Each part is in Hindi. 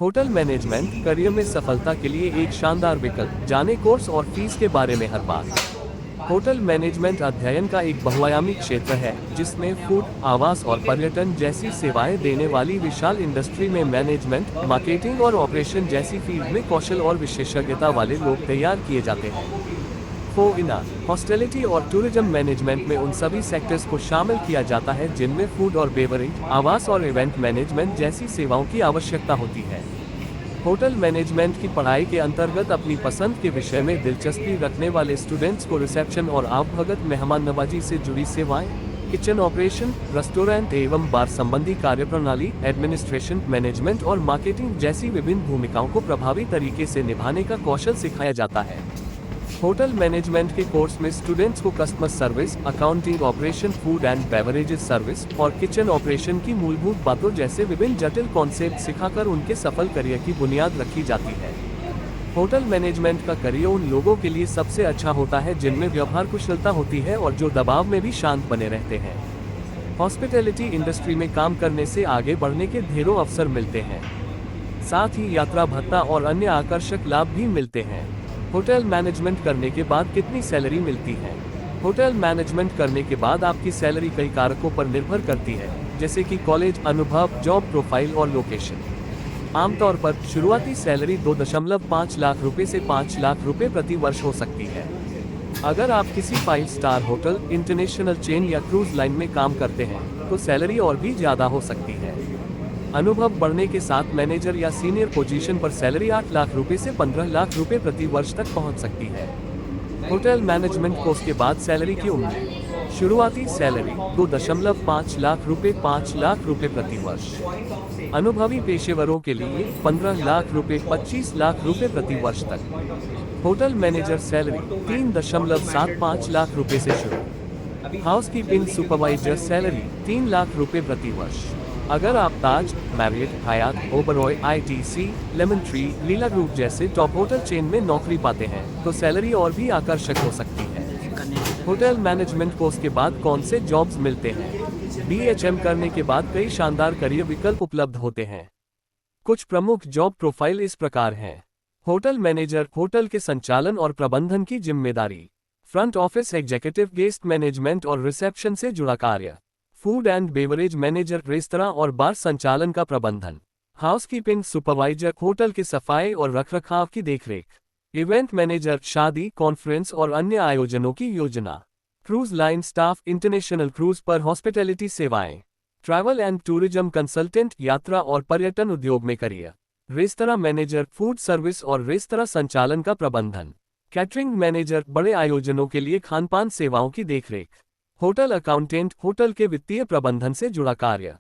होटल मैनेजमेंट करियर में सफलता के लिए एक शानदार विकल्प। जाने कोर्स और फीस के बारे में हर बात। होटल मैनेजमेंट अध्ययन का एक बहुआयामी क्षेत्र है जिसमें फूड, आवास और पर्यटन जैसी सेवाएं देने वाली विशाल इंडस्ट्री में मैनेजमेंट, मार्केटिंग और ऑपरेशन जैसी फील्ड में कौशल और विशेषज्ञता वाले लोग तैयार किए जाते हैं। फोइना हॉस्पिटैलिटी और टूरिज्म मैनेजमेंट में उन सभी सेक्टर्स को शामिल किया जाता है जिनमें फूड और बेवरेज, आवास और इवेंट मैनेजमेंट जैसी सेवाओं की आवश्यकता होती है। होटल मैनेजमेंट की पढ़ाई के अंतर्गत अपनी पसंद के विषय में दिलचस्पी रखने वाले स्टूडेंट्स को रिसेप्शन और आवभगत मेहमान नवाजी से जुड़ी सेवाएं, किचन ऑपरेशन, रेस्टोरेंट एवं बार संबंधी कार्यप्रणाली, एडमिनिस्ट्रेशन, मैनेजमेंट और मार्केटिंग जैसी विभिन्न भूमिकाओं को प्रभावी तरीके से निभाने का कौशल सिखाया जाता है। होटल मैनेजमेंट के कोर्स में स्टूडेंट्स को customer service, accounting, operation, food and beverages service और किचन ऑपरेशन की मूलभूत बातों जैसे विभिन्न जटिल कॉन्सेप्ट सिखाकर उनके सफल करियर की बुनियाद रखी जाती है। होटल मैनेजमेंट का करियर उन लोगों के लिए सबसे अच्छा होता है जिनमें व्यवहार कुशलता होती है और जो दबाव में भी शांत बने रहते हैं। हॉस्पिटैलिटी इंडस्ट्री में काम करने से आगे बढ़ने के ढेरों अवसर मिलते हैं। साथ ही यात्रा भत्ता और अन्य आकर्षक लाभ भी मिलते हैं। होटल मैनेजमेंट करने के बाद कितनी सैलरी मिलती है? होटल मैनेजमेंट करने के बाद आपकी सैलरी कई कारकों पर निर्भर करती है, जैसे कि कॉलेज अनुभव, जॉब प्रोफाइल और लोकेशन। आमतौर पर शुरुआती सैलरी 2.5 लाख रुपए से 5 लाख रुपए प्रति वर्ष हो सकती है। अगर आप किसी 5 स्टार होटल, इंटरनेशनल चेन या क्रूज लाइन में काम करते हैं तो सैलरी और भी ज्यादा हो सकती है। अनुभव बढ़ने के साथ मैनेजर या सीनियर पोजीशन पर सैलरी 8 लाख रुपए से 15 लाख रुपए प्रति वर्ष तक पहुंच सकती है। होटल मैनेजमेंट कोर्स के बाद सैलरी की उम्मीद। शुरुआती सैलरी 2.5 लाख रुपए 5 लाख रुपए प्रति वर्ष। अनुभवी पेशेवरों के लिए 15 लाख रुपए 25 लाख रुपए प्रति वर्ष तक। होटल मैनेजर सैलरी 3.75 लाख रुपए से शुरू। हाउसकीपिंग सुपरवाइजर सैलरी 3 लाख रुपए प्रति वर्ष। अगर आप ताज, मैरियट, हयात, ओबरॉय, ITC, लेमन ट्री, लीला ग्रुप जैसे टॉप होटल चेन में नौकरी पाते हैं तो सैलरी और भी आकर्षक हो सकती है। होटल मैनेजमेंट कोर्स के बाद कौन से जॉब्स मिलते हैं? BHM करने के बाद कई शानदार करियर विकल्प उपलब्ध होते हैं। कुछ प्रमुख जॉब प्रोफाइल इस प्रकार हैं। होटल मैनेजर, होटल के संचालन और प्रबंधन की जिम्मेदारी। Front office executive, guest management और रिसेप्शन से जुड़ा कार्य। Food and beverage manager, restaurant और बार संचालन का प्रबंधन। हाउसकीपिंग सुपरवाइजर, होटल के सफाई और रखरखाव की देखरेख। इवेंट मैनेजर, शादी, कॉन्फ्रेंस और अन्य आयोजनों की योजना। Cruise line staff, international cruise पर हॉस्पिटैलिटी सेवाएं। ट्रैवल एंड टूरिज्म कंसल्टेंट, यात्रा और पर्यटन उद्योग में career. Restaurant manager, food service और रेस्तरां संचालन का प्रबंधन। कैटरिंग मैनेजर, बड़े आयोजनों के लिए खानपान सेवाओं की देखरेख। होटल अकाउंटेंट, होटल के वित्तीय प्रबंधन से जुड़ा कार्य।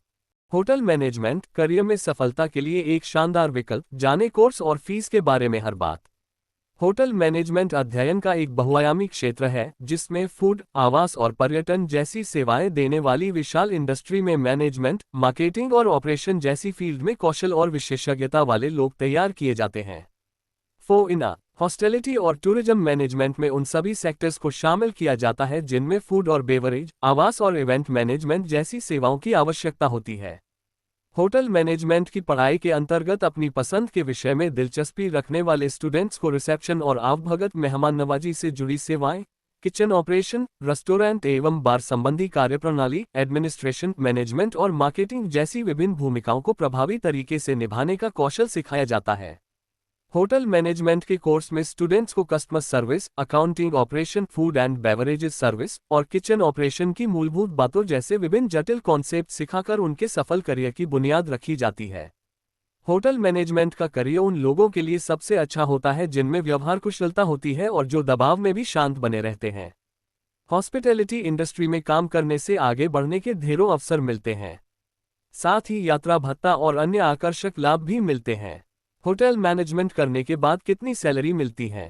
होटल मैनेजमेंट करियर में सफलता के लिए एक शानदार विकल्प। जाने कोर्स और फीस के बारे में हर बात। होटल मैनेजमेंट अध्ययन का एक बहुआयामी क्षेत्र है जिसमें फूड, आवास और पर्यटन जैसी सेवाएं देने वाली विशाल इंडस्ट्री में मैनेजमेंट, मार्केटिंग और ऑपरेशन जैसी फील्ड में कौशल और विशेषज्ञता वाले लोग तैयार किए जाते हैं। फोइना हॉस्पिटैलिटी और टूरिज्म मैनेजमेंट में उन सभी सेक्टर्स को शामिल किया जाता है जिनमें फूड और बेवरेज, आवास और इवेंट मैनेजमेंट जैसी सेवाओं की आवश्यकता होती है। होटल मैनेजमेंट की पढ़ाई के अंतर्गत अपनी पसंद के विषय में दिलचस्पी रखने वाले स्टूडेंट्स को रिसेप्शन और आवभगत मेहमान नवाजी से जुड़ी सेवाएं, किचन ऑपरेशन, रेस्टोरेंट एवं बार संबंधी कार्यप्रणाली, एडमिनिस्ट्रेशन, मैनेजमेंट और मार्केटिंग जैसी विभिन्न भूमिकाओं को प्रभावी तरीके से निभाने का कौशल सिखाया जाता है। होटल मैनेजमेंट के कोर्स में स्टूडेंट्स को customer service, accounting, operation, food and beverages service और किचन ऑपरेशन की मूलभूत बातों जैसे विभिन्न जटिल कॉन्सेप्ट सिखाकर उनके सफल करियर की बुनियाद रखी जाती है। होटल मैनेजमेंट का करियर उन लोगों के लिए सबसे अच्छा होता है जिनमें व्यवहार कुशलता होती है और जो दबाव में भी शांत बने रहते हैं। हॉस्पिटैलिटी इंडस्ट्री में काम करने से आगे बढ़ने के ढेरों अवसर मिलते हैं। साथ ही यात्रा भत्ता और अन्य आकर्षक लाभ भी मिलते हैं। होटल मैनेजमेंट करने के बाद कितनी सैलरी मिलती है?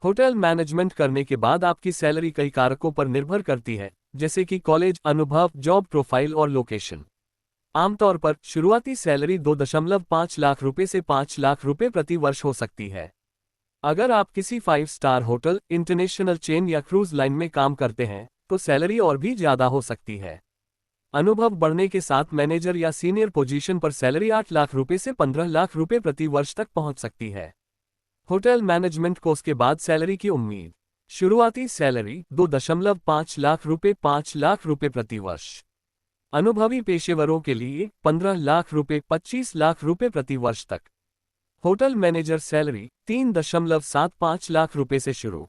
होटल मैनेजमेंट करने के बाद आपकी सैलरी कई कारकों पर निर्भर करती है, जैसे कि कॉलेज अनुभव, जॉब प्रोफाइल और लोकेशन। आमतौर पर शुरुआती सैलरी 2.5 लाख रुपए से 5 लाख रुपए प्रति वर्ष हो सकती है। अगर आप किसी 5 स्टार होटल, इंटरनेशनल चेन या क्रूज लाइन में काम करते हैं तो सैलरी और भी ज्यादा हो सकती है। अनुभव बढ़ने के साथ मैनेजर या सीनियर पोजीशन पर सैलरी 8 लाख रुपए से 15 लाख रुपए प्रति वर्ष तक पहुंच सकती है। होटल मैनेजमेंट कोर्स के बाद सैलरी की उम्मीद। शुरुआती सैलरी 2.5 लाख रुपए 5 लाख रुपए प्रति वर्ष। अनुभवी पेशेवरों के लिए 15 लाख रुपए 25 लाख रुपए प्रति वर्ष तक। होटल मैनेजर सैलरी 3.75 लाख रुपए से शुरू।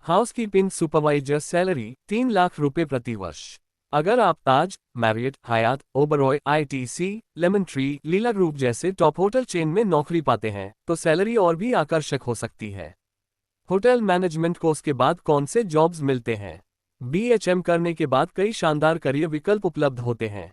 हाउसकीपिंग सुपरवाइजर सैलरी 3 लाख रुपए प्रति वर्ष। अगर आप ताज, मैरियट, हयात, ओबरॉय, आईटीसी, लेमन ट्री, लीला ग्रुप जैसे टॉप होटल चेन में नौकरी पाते हैं तो सैलरी और भी आकर्षक हो सकती है। होटल मैनेजमेंट कोर्स के बाद कौन से जॉब्स मिलते हैं? बीएचएम करने के बाद कई शानदार करियर विकल्प उपलब्ध होते हैं।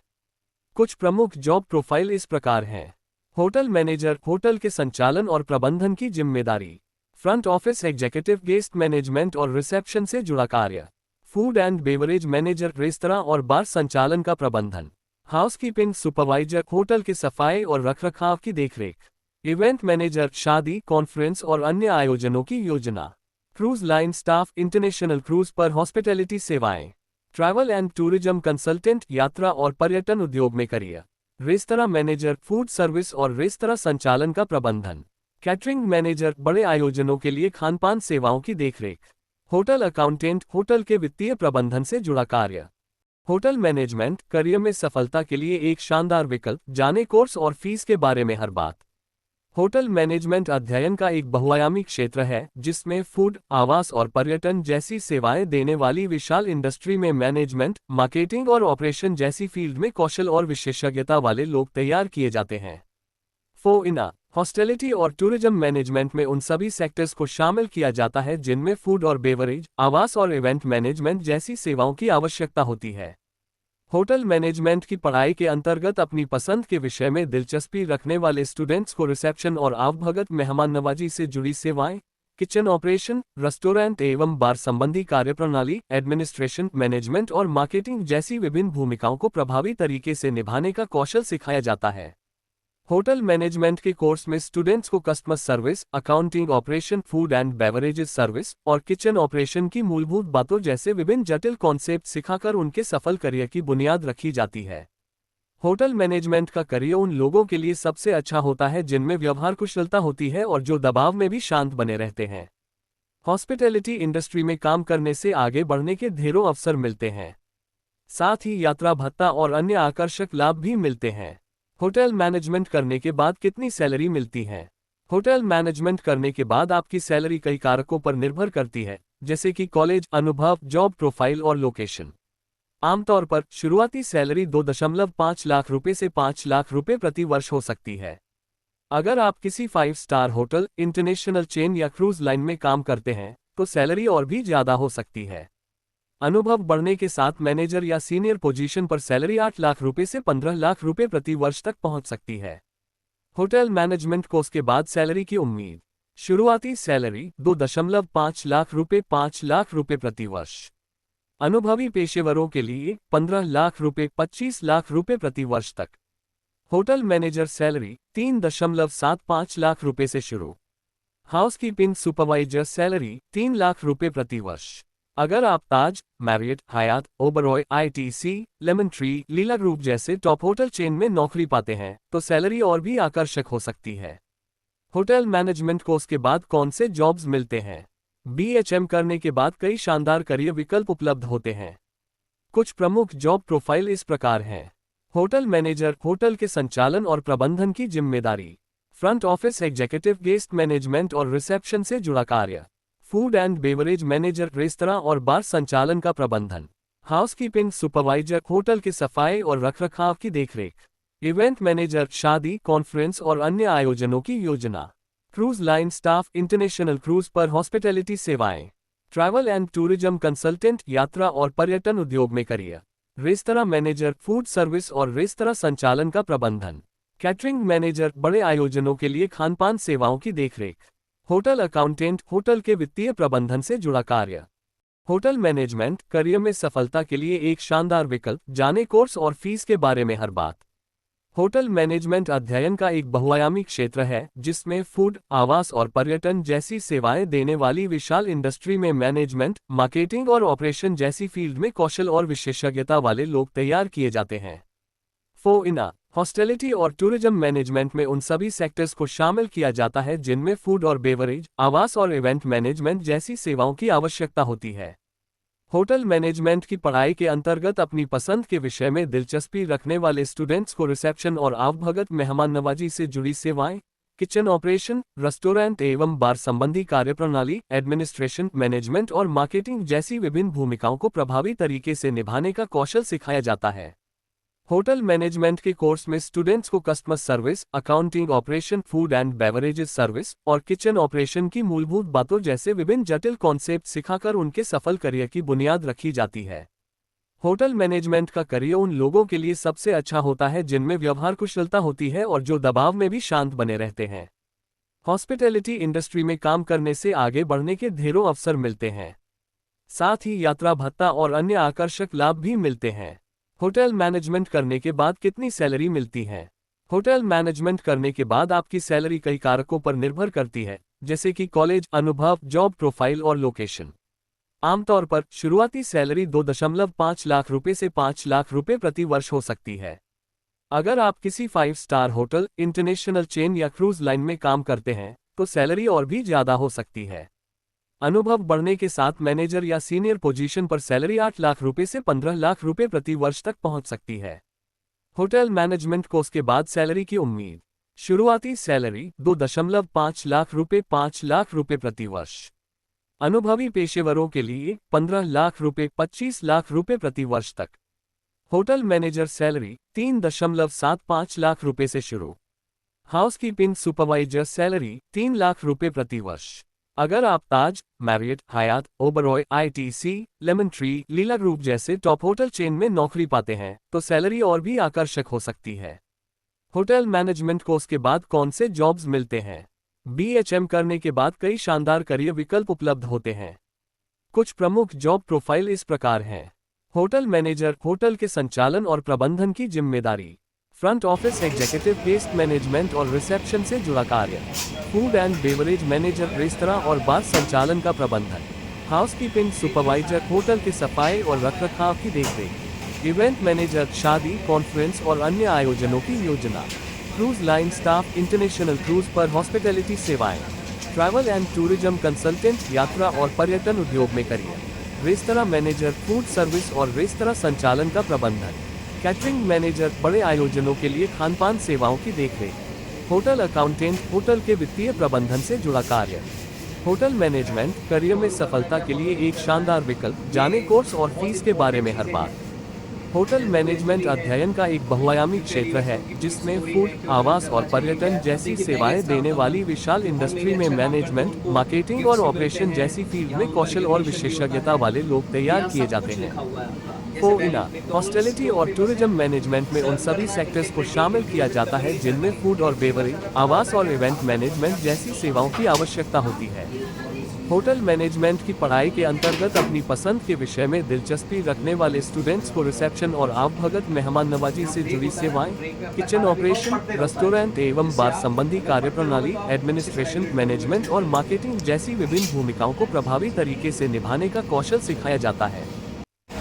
कुछ प्रमुख जॉब प्रोफाइल इस प्रकार हैं। होटल मैनेजर, होटल के संचालन और प्रबंधन की जिम्मेदारी। Front office executive, guest management और रिसेप्शन से जुड़ा कार्य। Food and beverage manager, restaurant और बार संचालन का प्रबंधन। हाउसकीपिंग सुपरवाइजर, होटल की सफाई और रखरखाव की देखरेख। इवेंट मैनेजर, शादी, कॉन्फ्रेंस और अन्य आयोजनों की योजना। Cruise line staff, international cruise पर हॉस्पिटैलिटी सेवाएं। ट्रैवल एंड टूरिज्म कंसल्टेंट, यात्रा और पर्यटन उद्योग में career. Restaurant manager, food service और रेस्तरां संचालन का प्रबंधन। कैटरिंग मैनेजर, बड़े आयोजनों के लिए खानपान सेवाओं की देखरेख। होटल अकाउंटेंट, होटल के वित्तीय प्रबंधन से जुड़ा कार्य। होटल मैनेजमेंट करियर में सफलता के लिए एक शानदार विकल्प। जाने कोर्स और फीस के बारे में हर बात। होटल मैनेजमेंट अध्ययन का एक बहुआयामी क्षेत्र है जिसमें फूड, आवास और पर्यटन जैसी सेवाएं देने वाली विशाल इंडस्ट्री में मैनेजमेंट, मार्केटिंग और ऑपरेशन जैसी फील्ड में कौशल और विशेषज्ञता वाले लोग तैयार किए जाते हैं। फोइना हॉस्पिटैलिटी और टूरिज्म मैनेजमेंट में उन सभी सेक्टर्स को शामिल किया जाता है जिनमें फूड और बेवरेज, आवास और इवेंट मैनेजमेंट जैसी सेवाओं की आवश्यकता होती है। होटल मैनेजमेंट की पढ़ाई के अंतर्गत अपनी पसंद के विषय में दिलचस्पी रखने वाले स्टूडेंट्स को रिसेप्शन और आवभगत, मेहमान नवाजी से जुड़ी सेवाएं, किचन ऑपरेशन, रेस्टोरेंट एवं बार संबंधी कार्यप्रणाली, एडमिनिस्ट्रेशन, मैनेजमेंट और मार्केटिंग जैसी विभिन्न भूमिकाओं को प्रभावी तरीके से निभाने का कौशल सिखाया जाता है। होटल मैनेजमेंट के कोर्स में स्टूडेंट्स को customer service, accounting, operation, food and beverages service और किचन ऑपरेशन की मूलभूत बातों जैसे विभिन्न जटिल कॉन्सेप्ट सिखाकर उनके सफल करियर की बुनियाद रखी जाती है। होटल मैनेजमेंट का करियर उन लोगों के लिए सबसे अच्छा होता है जिनमें व्यवहार कुशलता होती है और जो दबाव में भी शांत बने रहते हैं। हॉस्पिटैलिटी इंडस्ट्री में काम करने से आगे बढ़ने के ढेरों अवसर मिलते हैं। साथ ही यात्रा भत्ता और अन्य आकर्षक लाभ भी मिलते हैं। होटल मैनेजमेंट करने के बाद कितनी सैलरी मिलती है? होटल मैनेजमेंट करने के बाद आपकी सैलरी कई कारकों पर निर्भर करती है, जैसे कि कॉलेज, अनुभव, जॉब प्रोफाइल और लोकेशन। आमतौर पर शुरुआती सैलरी 2.5 लाख रुपए से 5 लाख रुपए प्रति वर्ष हो सकती है। अगर आप किसी 5 स्टार होटल, इंटरनेशनल चेन या क्रूज लाइन में काम करते हैं तो सैलरी और भी ज्यादा हो सकती है। अनुभव बढ़ने के साथ मैनेजर या सीनियर पोजीशन पर सैलरी 8 लाख रुपए से 15 लाख रुपए प्रति वर्ष तक पहुंच सकती है। होटल मैनेजमेंट कोर्स के बाद सैलरी की उम्मीद। शुरुआती सैलरी 2.5 लाख रुपए 5 लाख रुपए प्रति वर्ष। अनुभवी पेशेवरों के लिए 15 लाख रुपए 25 लाख रुपए प्रति वर्ष तक। होटल मैनेजर सैलरी 3.75 लाख रुपए से शुरू। हाउसकीपिंग सुपरवाइजर सैलरी 3 लाख रुपए प्रति वर्ष। अगर आप ताज, मैरियट, हयात, ओबरॉय, आईटीसी, लेमन ट्री, लीला ग्रुप जैसे टॉप होटल चेन में नौकरी पाते हैं तो सैलरी और भी आकर्षक हो सकती है। होटल मैनेजमेंट कोर्स के बाद कौन से जॉब्स मिलते हैं? बीएचएम करने के बाद कई शानदार करियर विकल्प उपलब्ध होते हैं। कुछ प्रमुख जॉब प्रोफाइल इस प्रकार हैं। होटल मैनेजर, होटल के संचालन और प्रबंधन की जिम्मेदारी। Front office executive, guest management और रिसेप्शन से जुड़ा कार्य। Food and beverage manager, restaurant और बार संचालन का प्रबंधन। हाउसकीपिंग सुपरवाइजर, होटल की सफाई और रखरखाव की देखरेख। इवेंट मैनेजर, शादी, कॉन्फ्रेंस और अन्य आयोजनों की योजना। Cruise line staff, international cruise पर हॉस्पिटैलिटी सेवाएं। ट्रैवल एंड टूरिज्म कंसल्टेंट, यात्रा और पर्यटन उद्योग में career. Restaurant manager, food service और रेस्तरां संचालन का प्रबंधन। कैटरिंग मैनेजर, बड़े आयोजनों के लिए खानपान सेवाओं की देखरेख। होटल अकाउंटेंट, होटल के वित्तीय प्रबंधन से जुड़ा कार्य। होटल मैनेजमेंट करियर में सफलता के लिए एक शानदार विकल्प। जाने कोर्स और फीस के बारे में हर बात। होटल मैनेजमेंट अध्ययन का एक बहुआयामी क्षेत्र है जिसमें फूड, आवास और पर्यटन जैसी सेवाएं देने वाली विशाल इंडस्ट्री में मैनेजमेंट, मार्केटिंग और ऑपरेशन जैसी फील्ड में कौशल और विशेषज्ञता वाले लोग तैयार किए जाते हैं। फोइना हॉस्पिटैलिटी और टूरिज्म मैनेजमेंट में उन सभी सेक्टर्स को शामिल किया जाता है जिनमें फूड और बेवरेज, आवास और इवेंट मैनेजमेंट जैसी सेवाओं की आवश्यकता होती है। होटल मैनेजमेंट की पढ़ाई के अंतर्गत अपनी पसंद के विषय में दिलचस्पी रखने वाले स्टूडेंट्स को रिसेप्शन और आवभगत मेहमान नवाजी से जुड़ी सेवाएं, किचन ऑपरेशन, रेस्टोरेंट एवं बार संबंधी कार्यप्रणाली, एडमिनिस्ट्रेशन, मैनेजमेंट और मार्केटिंग जैसी विभिन्न भूमिकाओं को प्रभावी तरीके से निभाने का कौशल सिखाया जाता है। होटल मैनेजमेंट के कोर्स में स्टूडेंट्स को customer service, accounting, operation, food and beverages service और किचन ऑपरेशन की मूलभूत बातों जैसे विभिन्न जटिल कॉन्सेप्ट सिखाकर उनके सफल करियर की बुनियाद रखी जाती है। होटल मैनेजमेंट का करियर उन लोगों के लिए सबसे अच्छा होता है जिनमें व्यवहार कुशलता होती है और जो दबाव में भी शांत बने रहते हैं। हॉस्पिटैलिटी इंडस्ट्री में काम करने से आगे बढ़ने के ढेरों अवसर मिलते हैं। साथ ही यात्रा भत्ता और अन्य आकर्षक लाभ भी मिलते हैं। होटल मैनेजमेंट करने के बाद कितनी सैलरी मिलती है? होटल मैनेजमेंट करने के बाद आपकी सैलरी कई कारकों पर निर्भर करती है, जैसे कि कॉलेज अनुभव, जॉब प्रोफाइल और लोकेशन। आमतौर पर शुरुआती सैलरी 2.5 लाख रुपए से 5 लाख रुपए प्रति वर्ष हो सकती है। अगर आप किसी 5 स्टार होटल, इंटरनेशनल चेन या क्रूज लाइन में काम करते हैं तो सैलरी और भी ज्यादा हो सकती है। अनुभव बढ़ने के साथ मैनेजर या सीनियर पोजीशन पर सैलरी 8 लाख रुपए से 15 लाख रुपए प्रति वर्ष तक पहुंच सकती है। होटल मैनेजमेंट कोर्स के बाद सैलरी की उम्मीद। शुरुआती सैलरी 2.5 लाख रुपए 5 लाख रुपए प्रति वर्ष। अनुभवी पेशेवरों के लिए 15 लाख रुपए 25 लाख रुपए प्रति वर्ष तक। होटल मैनेजर सैलरी 3.75 लाख रुपए से शुरू। हाउसकीपिंग सुपरवाइजर सैलरी 3 लाख रुपए प्रति वर्ष। अगर आप ताज, मैरियट, हयात, ओबरॉय, आईटीसी, लेमन ट्री, लीला ग्रुप जैसे टॉप होटल चेन में नौकरी पाते हैं तो सैलरी और भी आकर्षक हो सकती है। होटल मैनेजमेंट कोर्स के बाद कौन से जॉब्स मिलते हैं? बीएचएम करने के बाद कई शानदार करियर विकल्प उपलब्ध होते हैं। कुछ प्रमुख जॉब प्रोफाइल इस प्रकार हैं। होटल मैनेजर, होटल के संचालन और प्रबंधन की जिम्मेदारी। Front office executive, guest management और रिसेप्शन से जुड़ा कार्य। Food and beverage manager, restaurant और बार संचालन का प्रबंधन। हाउसकीपिंग सुपरवाइजर, होटल के सफाई और रखरखाव की देखरेख। इवेंट मैनेजर, शादी, कॉन्फ्रेंस और अन्य आयोजनों की योजना। Cruise line staff, international cruise पर हॉस्पिटैलिटी सेवाएं। ट्रैवल एंड टूरिज्म कंसल्टेंट, यात्रा और पर्यटन उद्योग में career. Restaurant manager, food service और रेस्तरां संचालन का प्रबंधन। कैटरिंग मैनेजर, बड़े आयोजनों के लिए खानपान सेवाओं की देखरेख। होटल अकाउंटेंट, होटल के वित्तीय प्रबंधन से जुड़ा कार्य। होटल मैनेजमेंट करियर में सफलता के लिए एक शानदार विकल्प। जाने कोर्स और फीस के बारे में हर बात। होटल मैनेजमेंट अध्ययन का एक बहुआयामी क्षेत्र है जिसमें फूड, आवास और पर्यटन जैसी सेवाएं देने वाली विशाल इंडस्ट्री में मैनेजमेंट, मार्केटिंग और ऑपरेशन जैसी फील्ड में कौशल और विशेषज्ञता वाले लोग तैयार किए जाते हैं। फोइना हॉस्पिटैलिटी और टूरिज्म मैनेजमेंट में उन सभी सेक्टर्स को शामिल किया जाता है जिनमें फूड और बेवरेज, आवास और इवेंट मैनेजमेंट जैसी सेवाओं की आवश्यकता होती है। होटल मैनेजमेंट की पढ़ाई के अंतर्गत अपनी पसंद के विषय में दिलचस्पी रखने वाले स्टूडेंट्स को रिसेप्शन और आवभगत मेहमान नवाजी से जुड़ी सेवाएं, किचन ऑपरेशन, रेस्टोरेंट एवं बार संबंधी कार्यप्रणाली, एडमिनिस्ट्रेशन, मैनेजमेंट और मार्केटिंग जैसी विभिन्न भूमिकाओं को प्रभावी तरीके से निभाने का कौशल सिखाया जाता है।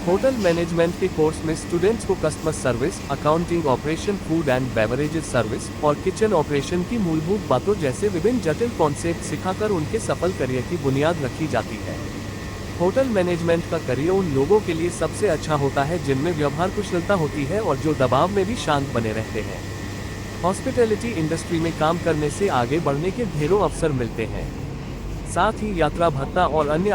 होटल मैनेजमेंट के कोर्स में स्टूडेंट्स को customer service, accounting, operation, food and beverages service और किचन ऑपरेशन की मूलभूत बातों जैसे विभिन्न जटिल कॉन्सेप्ट सिखाकर उनके सफल करियर की बुनियाद रखी जाती है। होटल मैनेजमेंट का करियर उन लोगों के लिए सबसे अच्छा होता है जिनमें व्यवहार कुशलता होती है और जो दबाव में भी शांत बने रहते हैं। हॉस्पिटैलिटी इंडस्ट्री में काम करने से आगे बढ़ने के ढेरों अवसर मिलते हैं। साथ ही यात्रा भत्ता और अन्य